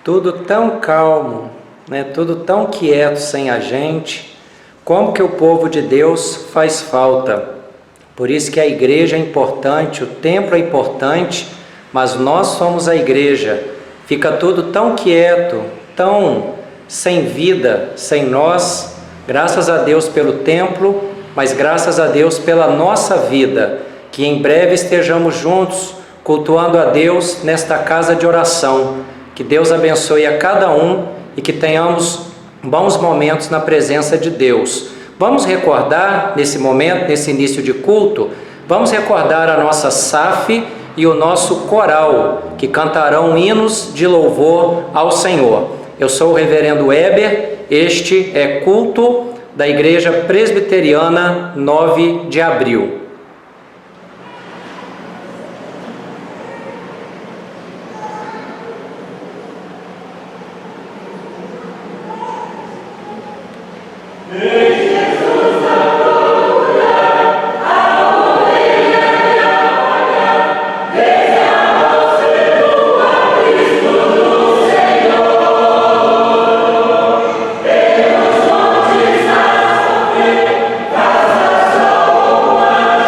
Tudo tão calmo, né? Tudo tão quieto sem a gente. Como que o povo de Deus faz falta? Por isso que a igreja é importante, o templo é importante, mas nós somos a igreja. Fica tudo tão quieto, tão sem vida, sem nós. Graças a Deus pelo templo, mas graças a Deus pela nossa vida. Que em breve estejamos juntos, cultuando a Deus nesta casa de oração. Que Deus abençoe a cada um e que tenhamos bons momentos na presença de Deus. Vamos recordar nesse momento, nesse início de culto, vamos recordar a nossa SAF e o nosso coral, que cantarão hinos de louvor ao Senhor. Eu sou o reverendo Weber, este é culto da Igreja Presbiteriana 9 de Abril. Casa só uma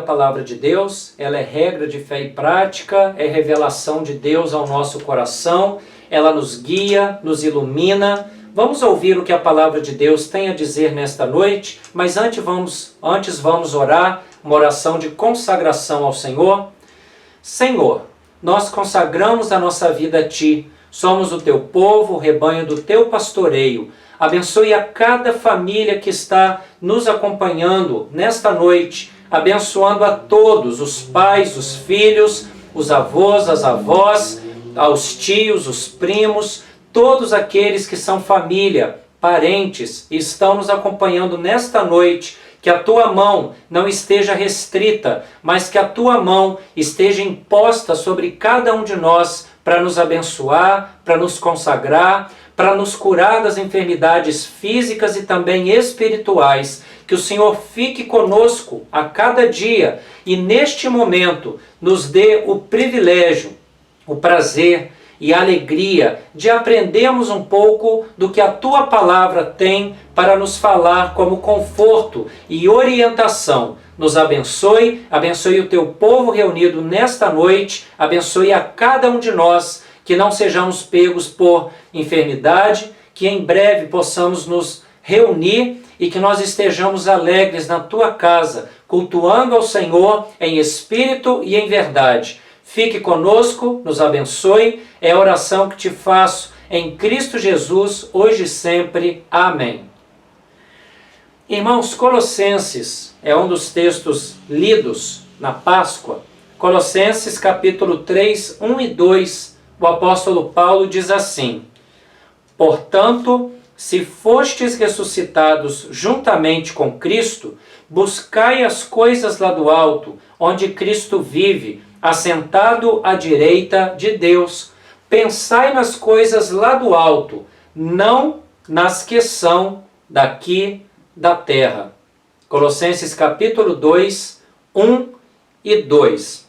palavra de Deus, ela é regra de fé e prática, é revelação de Deus ao nosso coração, ela nos guia, nos ilumina. Vamos ouvir o que a palavra de Deus tem a dizer nesta noite, mas antes vamos orar, uma oração de consagração ao Senhor. Senhor, nós consagramos a nossa vida a Ti, somos o Teu povo, o rebanho do Teu pastoreio. Abençoe a cada família que está nos acompanhando nesta noite, abençoando a todos, os pais, os filhos, os avós, as avós, aos tios, os primos, todos aqueles que são família, parentes, e estão nos acompanhando nesta noite. Que a Tua mão não esteja restrita, mas que a Tua mão esteja imposta sobre cada um de nós para nos abençoar, para nos consagrar, para nos curar das enfermidades físicas e também espirituais. Que o Senhor fique conosco a cada dia e neste momento nos dê o privilégio, o prazer e a alegria de aprendermos um pouco do que a Tua palavra tem para nos falar como conforto e orientação. Nos abençoe, abençoe o Teu povo reunido nesta noite, abençoe a cada um de nós, que não sejamos pegos por enfermidade, que em breve possamos nos reunir e que nós estejamos alegres na Tua casa, cultuando ao Senhor em espírito e em verdade. Fique conosco, nos abençoe, é a oração que te faço em Cristo Jesus, hoje e sempre. Amém. Irmãos, Colossenses é um dos textos lidos na Páscoa. Colossenses capítulo 3, 1 e 2, o apóstolo Paulo diz assim: Portanto, se fostes ressuscitados juntamente com Cristo, buscai as coisas lá do alto, onde Cristo vive, assentado à direita de Deus. Pensai nas coisas lá do alto, não nas que são daqui da terra. Colossenses capítulo 2, 1 e 2.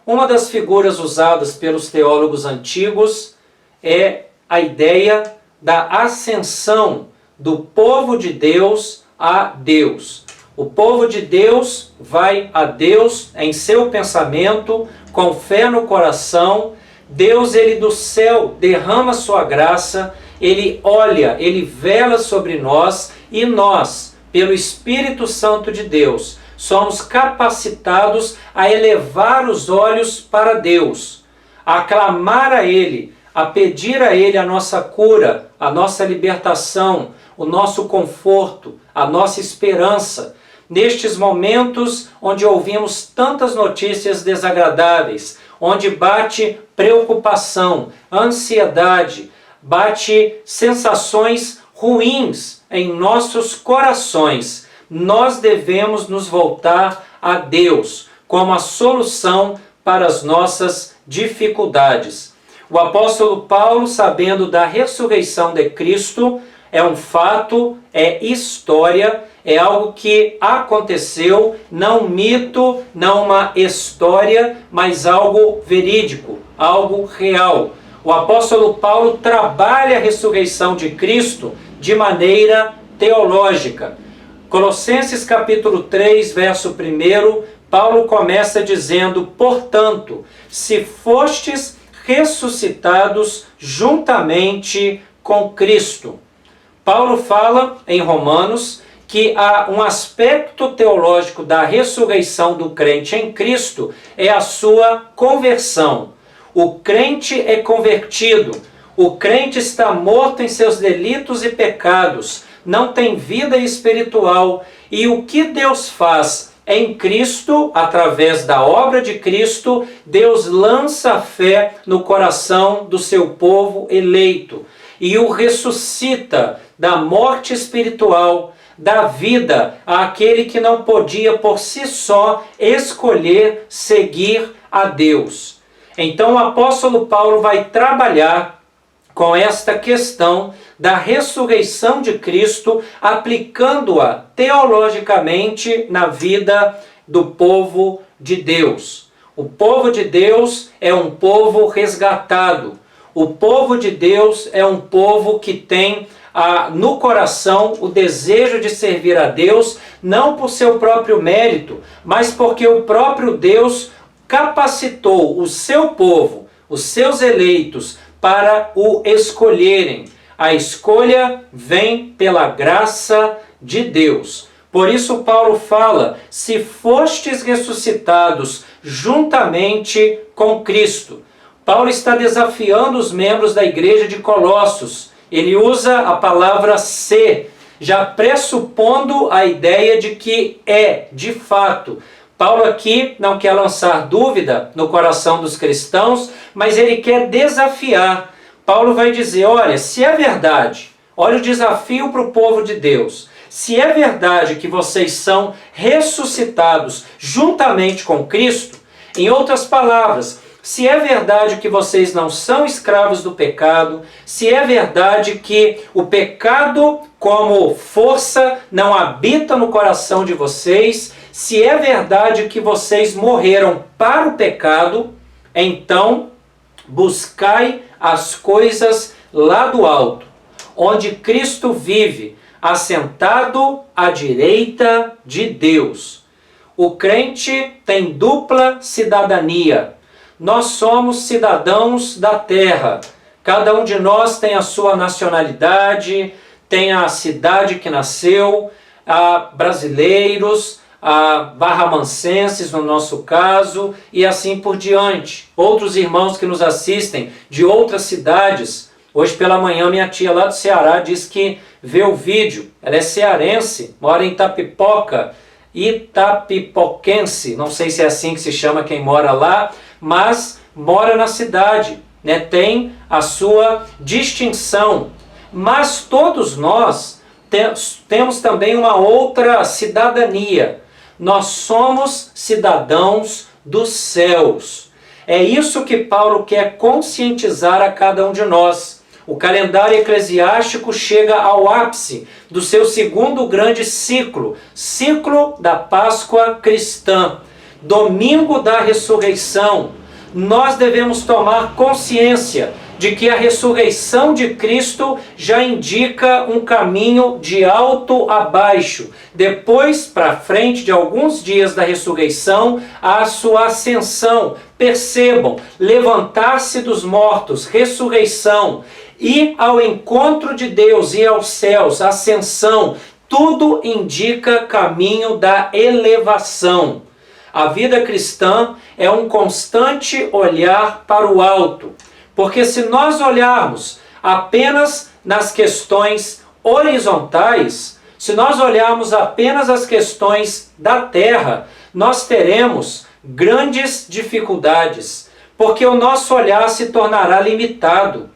Uma das figuras usadas pelos teólogos antigos é a ideia da ascensão do povo de Deus a Deus. O povo de Deus vai a Deus em seu pensamento, com fé no coração. Deus, Ele do céu, derrama sua graça, Ele olha, Ele vela sobre nós e nós, pelo Espírito Santo de Deus, somos capacitados a elevar os olhos para Deus, a clamar a Ele, a pedir a Ele a nossa cura, a nossa libertação, o nosso conforto, a nossa esperança. Nestes momentos onde ouvimos tantas notícias desagradáveis, onde bate preocupação, ansiedade, bate sensações ruins em nossos corações, nós devemos nos voltar a Deus como a solução para as nossas dificuldades. O apóstolo Paulo, sabendo da ressurreição de Cristo, é um fato, é história, é algo que aconteceu, não um mito, não uma história, mas algo verídico, algo real. O apóstolo Paulo trabalha a ressurreição de Cristo de maneira teológica. Colossenses capítulo 3, verso 1, Paulo começa dizendo: Portanto, se fostes ressuscitados juntamente com Cristo. Paulo fala em Romanos que há um aspecto teológico da ressurreição do crente em Cristo, é a sua conversão. O crente é convertido, o crente está morto em seus delitos e pecados, não tem vida espiritual, e o que Deus faz em Cristo, através da obra de Cristo, Deus lança a fé no coração do seu povo eleito e o ressuscita da morte espiritual, da vida àquele que não podia por si só escolher seguir a Deus. Então o apóstolo Paulo vai trabalhar com esta questão da ressurreição de Cristo, aplicando-a teologicamente na vida do povo de Deus. O povo de Deus é um povo resgatado. O povo de Deus é um povo que tem no coração o desejo de servir a Deus, não por seu próprio mérito, mas porque o próprio Deus capacitou o seu povo, os seus eleitos, para o escolherem. A escolha vem pela graça de Deus. Por isso Paulo fala: se fostes ressuscitados juntamente com Cristo. Paulo está desafiando os membros da igreja de Colossos. Ele usa a palavra se, já pressupondo a ideia de que é, de fato. Paulo aqui não quer lançar dúvida no coração dos cristãos, mas ele quer desafiar. Paulo vai dizer: olha, se é verdade, olha o desafio para o povo de Deus. Se é verdade que vocês são ressuscitados juntamente com Cristo, em outras palavras, se é verdade que vocês não são escravos do pecado, se é verdade que o pecado como força não habita no coração de vocês, se é verdade que vocês morreram para o pecado, então buscai as coisas lá do alto, onde Cristo vive, assentado à direita de Deus. O crente tem dupla cidadania. Nós somos cidadãos da terra. Cada um de nós tem a sua nacionalidade, tem a cidade que nasceu, brasileiros, barramancenses no nosso caso, e assim por diante. Outros irmãos que nos assistem de outras cidades. Hoje pela manhã minha tia lá do Ceará disse que vê o vídeo. Ela é cearense, mora em Itapipoquense, não sei se é assim que se chama quem mora lá, mas mora na cidade, né? Tem a sua distinção. Mas todos nós temos também uma outra cidadania. Nós somos cidadãos dos céus. É isso que Paulo quer conscientizar a cada um de nós. O calendário eclesiástico chega ao ápice do seu segundo grande ciclo, ciclo da Páscoa cristã, domingo da ressurreição. Nós devemos tomar consciência de que a ressurreição de Cristo já indica um caminho de alto a baixo. Depois, para frente de alguns dias da ressurreição, a sua ascensão. Percebam, levantar-se dos mortos, ressurreição, ir ao encontro de Deus, ir aos céus, ascensão, tudo indica caminho da elevação. A vida cristã é um constante olhar para o alto, porque se nós olharmos apenas nas questões horizontais, se nós olharmos apenas as questões da terra, nós teremos grandes dificuldades, porque o nosso olhar se tornará limitado,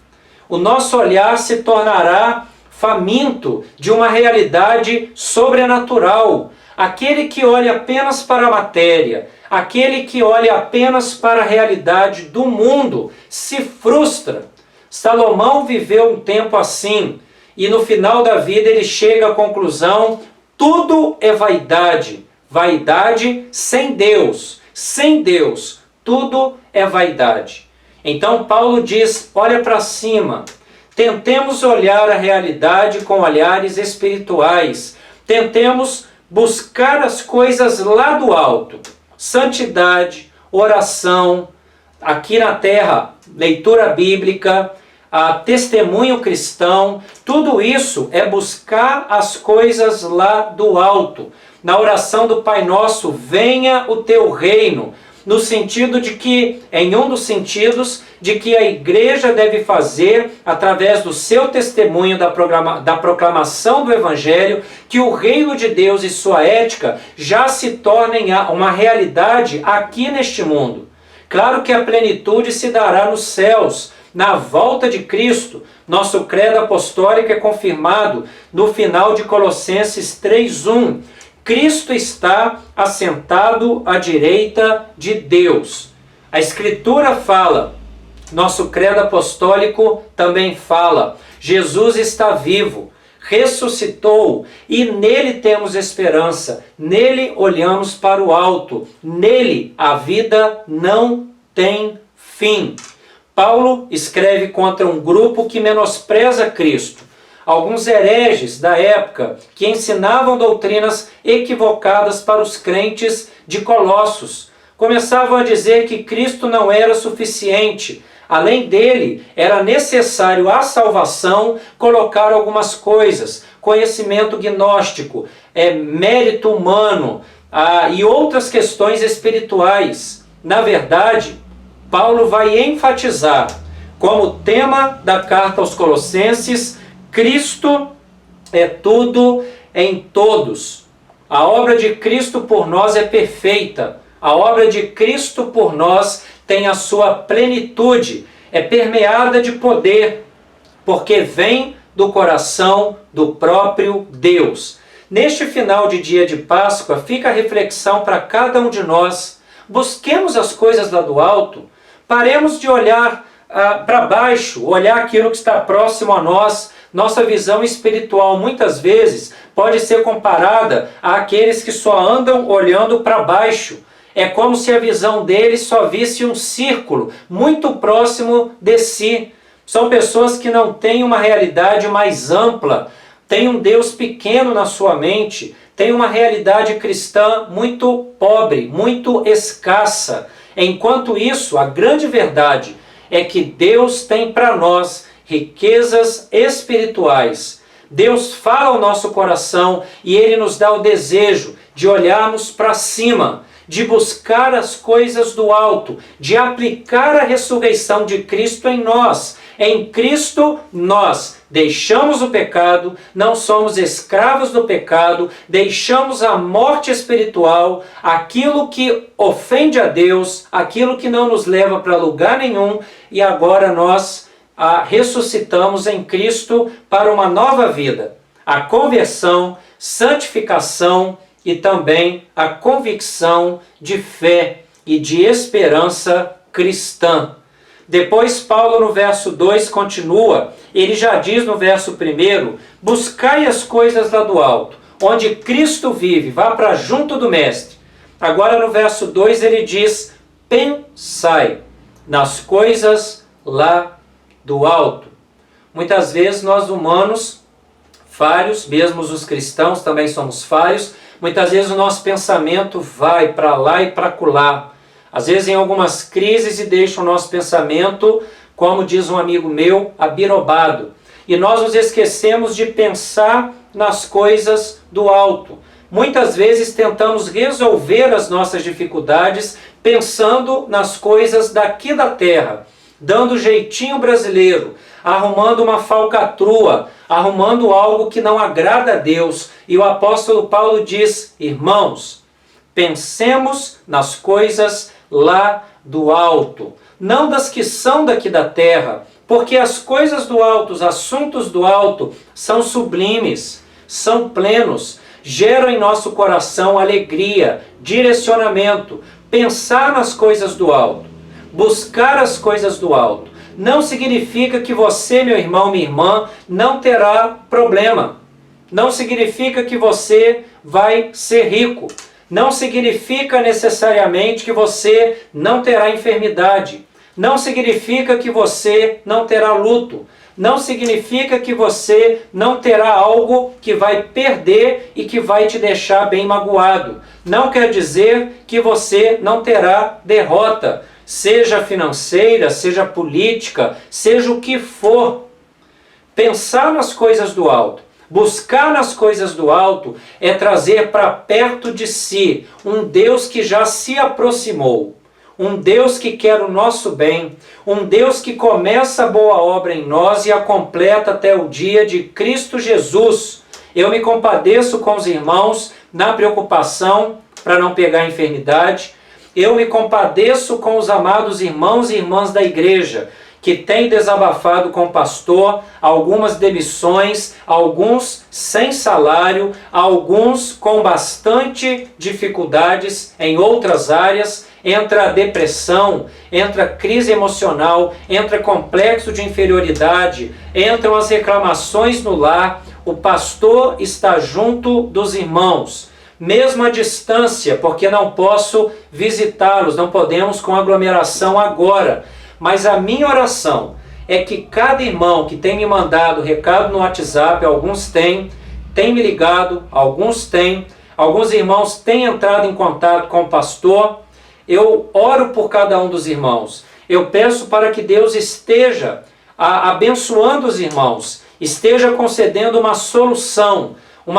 o nosso olhar se tornará faminto de uma realidade sobrenatural. Aquele que olha apenas para a matéria, aquele que olha apenas para a realidade do mundo, se frustra. Salomão viveu um tempo assim, e no final da vida ele chega à conclusão: tudo é vaidade. Vaidade sem Deus. Sem Deus, tudo é vaidade. Então Paulo diz: olha para cima. Tentemos olhar a realidade com olhares espirituais. Tentemos buscar as coisas lá do alto. Santidade, oração, aqui na terra, leitura bíblica, testemunho cristão, tudo isso é buscar as coisas lá do alto. Na oração do Pai Nosso, venha o teu reino, no sentido de que, em um dos sentidos, de que a igreja deve fazer, através do seu testemunho da proclamação do Evangelho, que o reino de Deus e sua ética já se tornem uma realidade aqui neste mundo. Claro que a plenitude se dará nos céus, na volta de Cristo. Nosso credo apostólico é confirmado no final de Colossenses 3:1. Cristo está assentado à direita de Deus. A Escritura fala, nosso credo apostólico também fala, Jesus está vivo, ressuscitou e nele temos esperança, nele olhamos para o alto, nele a vida não tem fim. Paulo escreve contra um grupo que menospreza Cristo. alguns hereges da época que ensinavam doutrinas equivocadas para os crentes de Colossos. Começavam a dizer que Cristo não era suficiente. Além dele, era necessário à salvação colocar algumas coisas, conhecimento gnóstico, mérito humano e outras questões espirituais. Na verdade, Paulo vai enfatizar como tema da carta aos Colossenses: Cristo é tudo em todos. A obra de Cristo por nós é perfeita. A obra de Cristo por nós tem a sua plenitude, é permeada de poder, porque vem do coração do próprio Deus. Neste final de dia de Páscoa, fica a reflexão para cada um de nós. Busquemos as coisas lá do alto, paremos de olhar para baixo, olhar aquilo que está próximo a nós. Nossa visão espiritual muitas vezes pode ser comparada àqueles que só andam olhando para baixo. É como se a visão deles só visse um círculo muito próximo de si. São pessoas que não têm uma realidade mais ampla, têm um Deus pequeno na sua mente, têm uma realidade cristã muito pobre, muito escassa. Enquanto isso, a grande verdade é que Deus tem para nós riquezas espirituais. Deus fala ao nosso coração e Ele nos dá o desejo de olharmos para cima, de buscar as coisas do alto, de aplicar a ressurreição de Cristo em nós. Em Cristo nós deixamos o pecado, não somos escravos do pecado, deixamos a morte espiritual, aquilo que ofende a Deus, aquilo que não nos leva para lugar nenhum, e agora nós ressuscitamos em Cristo para uma nova vida. A conversão, santificação e também a convicção de fé e de esperança cristã. Depois Paulo no verso 2 continua, ele já diz no verso 1, buscai as coisas lá do alto, onde Cristo vive, vá para junto do Mestre. Agora no verso 2 ele diz, pensai nas coisas lá do alto. Muitas vezes nós humanos, falhos, mesmo os cristãos também somos falhos, muitas vezes o nosso pensamento vai para lá e para acolá. Às vezes em algumas crises e deixa o nosso pensamento, como diz um amigo meu, abirobado. E nós nos esquecemos de pensar nas coisas do alto. Muitas vezes tentamos resolver as nossas dificuldades pensando nas coisas daqui da terra, dando jeitinho brasileiro, arrumando uma falcatrua, arrumando algo que não agrada a Deus. E o apóstolo Paulo diz, irmãos, pensemos nas coisas lá do alto, não das que são daqui da terra, porque as coisas do alto, os assuntos do alto, são sublimes, são plenos, geram em nosso coração alegria, direcionamento. Pensar nas coisas do alto, buscar as coisas do alto, não significa que você, meu irmão, minha irmã, não terá problema. Não significa que você vai ser rico. Não significa necessariamente que você não terá enfermidade. Não significa que você não terá luto. Não significa que você não terá algo que vai perder e que vai te deixar bem magoado. Não quer dizer que você não terá derrota, seja financeira, seja política, seja o que for. Pensar nas coisas do alto, buscar nas coisas do alto, é trazer para perto de si um Deus que já se aproximou, um Deus que quer o nosso bem, um Deus que começa a boa obra em nós e a completa até o dia de Cristo Jesus. Eu me compadeço com os irmãos na preocupação para não pegar enfermidade. Eu me compadeço com os amados irmãos e irmãs da igreja, que têm desabafado com o pastor, algumas demissões, alguns sem salário, alguns com bastante dificuldades em outras áreas. Entra depressão, entra crise emocional, entra complexo de inferioridade, entram as reclamações no lar. O pastor está junto dos irmãos, mesmo à distância, porque não posso visitá-los, não podemos com aglomeração agora. Mas a minha oração é que cada irmão que tem me mandado recado no WhatsApp, alguns têm me ligado, alguns alguns irmãos têm entrado em contato com o pastor. Eu oro por cada um dos irmãos. Eu peço para que Deus esteja abençoando os irmãos, esteja concedendo uma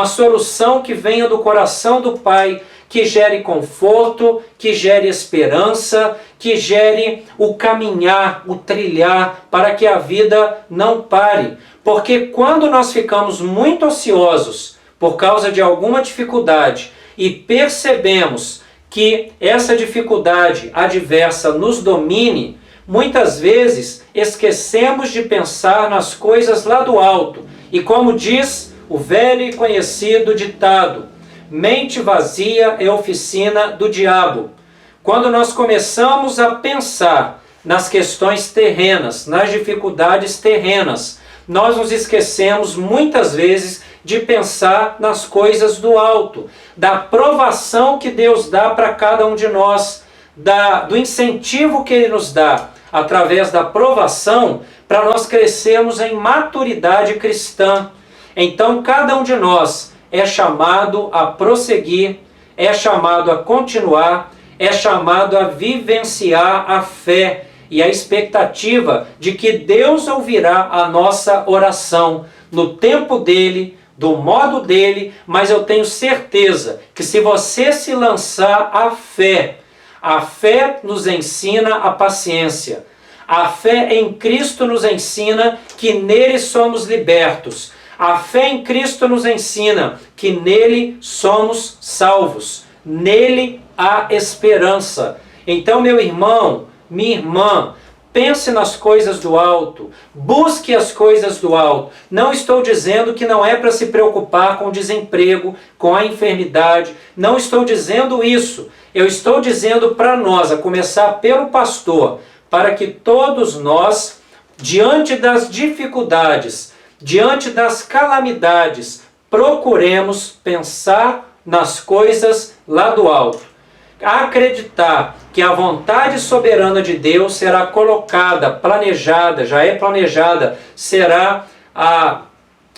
solução que venha do coração do Pai, que gere conforto, que gere esperança, que gere o caminhar, o trilhar, para que a vida não pare. Porque quando nós ficamos muito ociosos por causa de alguma dificuldade e percebemos que essa dificuldade adversa nos domine, muitas vezes esquecemos de pensar nas coisas lá do alto. E como diz o velho e conhecido ditado, mente vazia é oficina do diabo. Quando nós começamos a pensar nas questões terrenas, nas dificuldades terrenas, nós nos esquecemos muitas vezes de pensar nas coisas do alto, da provação que Deus dá para cada um de nós, do incentivo que Ele nos dá através da provação para nós crescermos em maturidade cristã. Então cada um de nós é chamado a prosseguir, é chamado a continuar, é chamado a vivenciar a fé e a expectativa de que Deus ouvirá a nossa oração no tempo dele, do modo dele, mas eu tenho certeza que se você se lançar à fé, a fé nos ensina a paciência. A fé em Cristo nos ensina que nele somos libertos. A fé em Cristo nos ensina que nele somos salvos. Nele há esperança. Então, meu irmão, minha irmã, pense nas coisas do alto, busque as coisas do alto. Não estou dizendo que não é para se preocupar com o desemprego, com a enfermidade. Não estou dizendo isso. Eu estou dizendo para nós, a começar pelo pastor, para que todos nós, diante das dificuldades, diante das calamidades, procuremos pensar nas coisas lá do alto. Acreditar que a vontade soberana de Deus será colocada, planejada, já é planejada, será a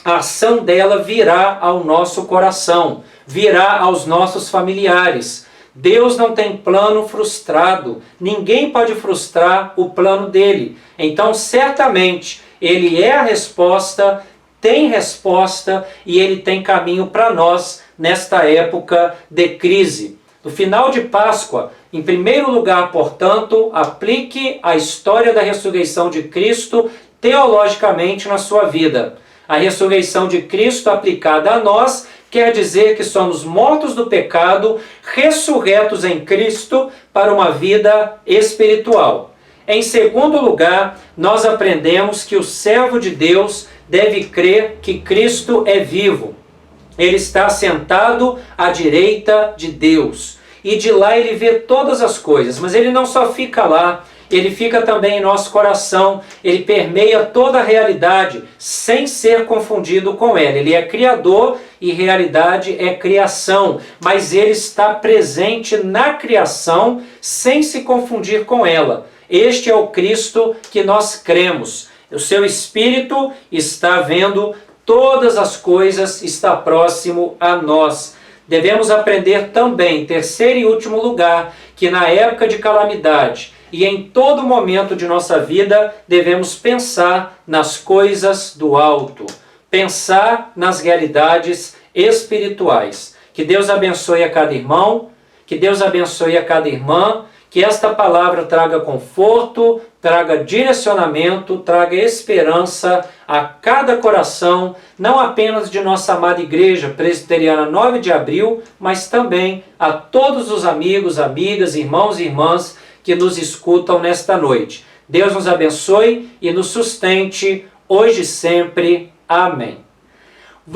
ação dela virá ao nosso coração, virá aos nossos familiares. Deus não tem plano frustrado, ninguém pode frustrar o plano dele. Então, certamente, ele é a resposta, tem resposta e ele tem caminho para nós nesta época de crise. No final de Páscoa, em primeiro lugar, portanto, aplique a história da ressurreição de Cristo teologicamente na sua vida. A ressurreição de Cristo aplicada a nós quer dizer que somos mortos do pecado, ressurretos em Cristo para uma vida espiritual. Em segundo lugar, nós aprendemos que o servo de Deus deve crer que Cristo é vivo. Ele está sentado à direita de Deus. E de lá ele vê todas as coisas. Mas ele não só fica lá, ele fica também em nosso coração. Ele permeia toda a realidade sem ser confundido com ela. Ele é criador e realidade é criação. Mas ele está presente na criação sem se confundir com ela. Este é o Cristo que nós cremos. O seu Espírito está vendo todas as coisas, está próximo a nós. Devemos aprender também, em terceiro e último lugar, que na época de calamidade e em todo momento de nossa vida, devemos pensar nas coisas do alto, pensar nas realidades espirituais. Que Deus abençoe a cada irmão, que Deus abençoe a cada irmã, que esta palavra traga conforto, traga direcionamento, traga esperança a cada coração, não apenas de nossa amada Igreja Presbiteriana 9 de Abril, mas também a todos os amigos, amigas, irmãos e irmãs que nos escutam nesta noite. Deus nos abençoe e nos sustente hoje e sempre. Amém. Eu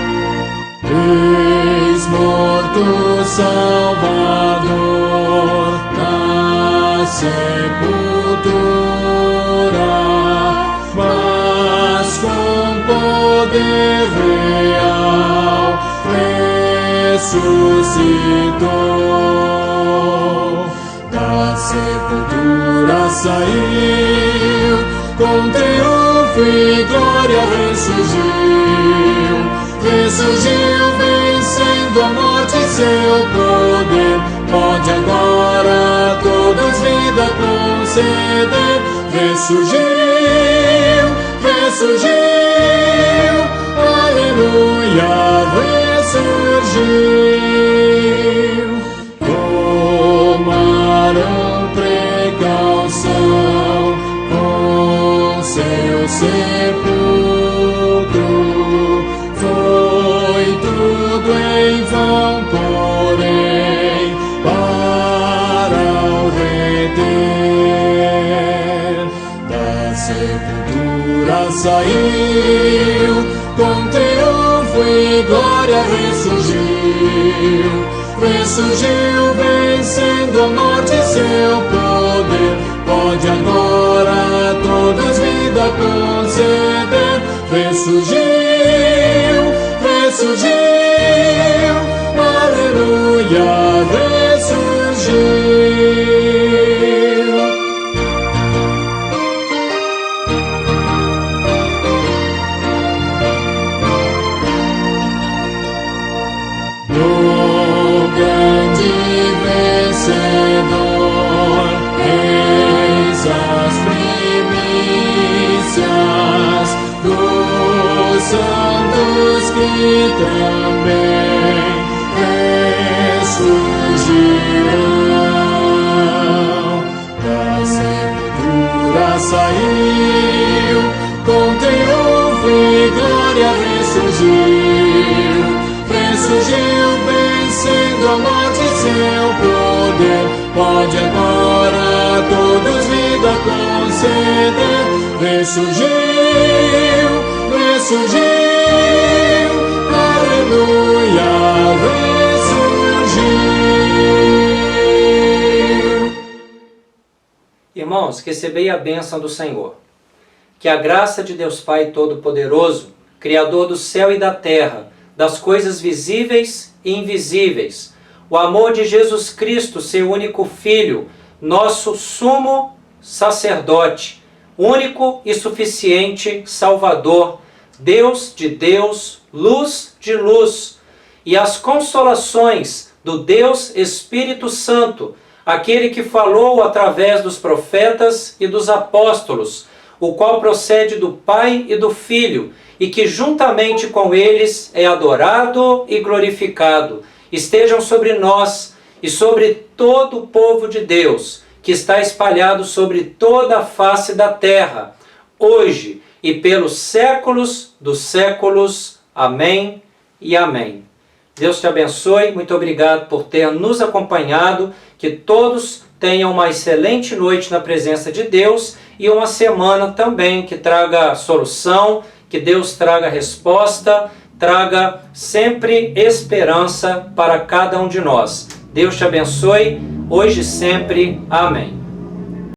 vou confessar. Eis morto Salvador. sepultura, mas com poder real ressuscitou. Da sepultura saiu, com triunfo e glória ressurgiu. Ressurgiu vencendo a morte e seu poder. Pode agora a todos vida conceder. Ressurgiu, ressurgiu, aleluia, ressurgiu. Tomaram precaução com seu sepulcro. Foi tudo em vão, porém, para o reter. Da sepultura saiu, com triunfo e glória ressurgiu. Ressurgiu vencendo a morte e seu poder. Pode agora a todos vida conceder. Ressurgiu, ressurgiu, aleluia, ressurgiu. No grande vencedor, eis as primícias dos santos que também ressurgirão. Da sepultura saiu, com triunfo e glória ressurgiu. Ressurgiu vencendo a morte e seu poder. Pode agora a todos vida conceder. Ressurgiu, ressurgiu, aleluia, ressurgiu. Irmãos, recebei a bênção do Senhor. Que a graça de Deus Pai Todo-Poderoso, Criador do céu e da terra, das coisas visíveis e invisíveis, o amor de Jesus Cristo, seu único Filho, nosso sumo sacerdote, único e suficiente Salvador, Deus de Deus, luz de luz, e as consolações do Deus Espírito Santo, aquele que falou através dos profetas e dos apóstolos, o qual procede do Pai e do Filho, e que juntamente com eles é adorado e glorificado, estejam sobre nós e sobre todo o povo de Deus, que está espalhado sobre toda a face da terra, hoje e pelos séculos dos séculos. Amém e amém. Deus te abençoe, muito obrigado por ter nos acompanhado, que todos tenham uma excelente noite na presença de Deus e uma semana também que traga solução, que Deus traga resposta, traga sempre esperança para cada um de nós. Deus te abençoe, hoje e sempre. Amém.